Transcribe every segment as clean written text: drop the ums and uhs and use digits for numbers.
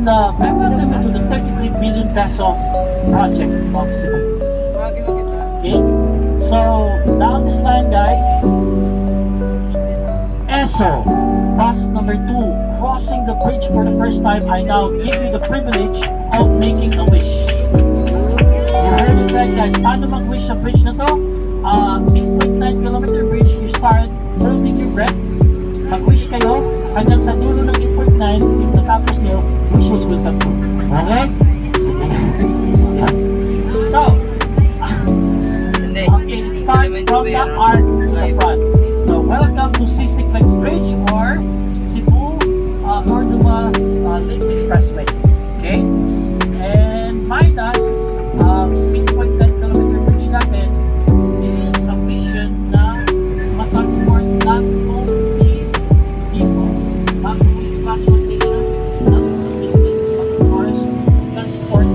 the memorandum to the 33 billion peso project of Cebu. Okay? So, down this line, guys, ESO, bus number 2, crossing the bridge for the first time, I now give you the privilege of making a wish. You heard it right, guys. Paano mag-wish sa bridge na to? 8.9 kilometer bridge, you start holding your breath. Mag-wish kayo hanggang sa dulo ng 8.9, if natapos nyo, wishes will come true. Okay? So, okay, it starts from the arc to the front. So, welcome to C6 Flex Bridge or Cebu Cordova Link Expressway. Okay? And minus 8.9 kilometer bridge natin is a vision na matransport not only people, not only transportation, not only business, but of course, transport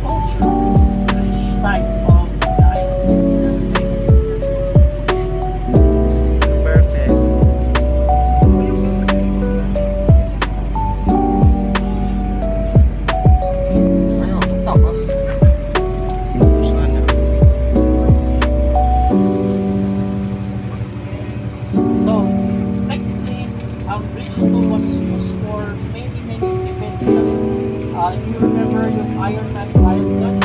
culture side of the islands. Perfect. Ano? Tapos? Sana. So, technically, bridge ito was for many events na rin. If you remember yung Ironman Triathlon,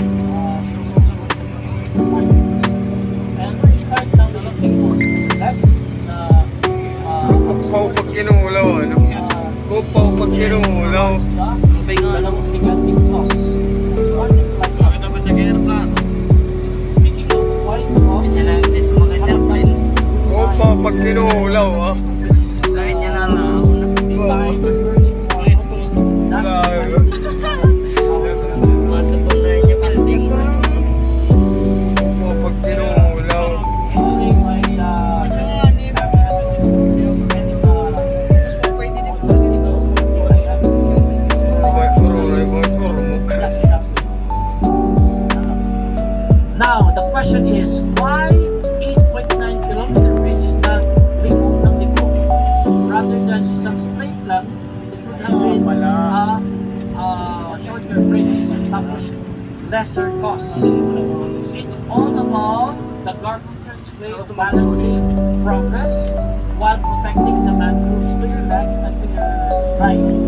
and we start down the looking towards the left na Kupaw pag kinulaw, ano? Kupaw pag kinulaw. dalawang gigantic cross. Starting like that. Making a wide cross. Kupaw pag kinulaw, ah. Design burning motors. Kupaw pag kinulaw. Now, the question is, why 8.9 kilometer bridge na liko ng liko? Rather than isang straight lang, it would have been a shorter bridge, tapos lesser cost. It's all about the government's way of balancing progress while protecting the mangroves to your left and to your right.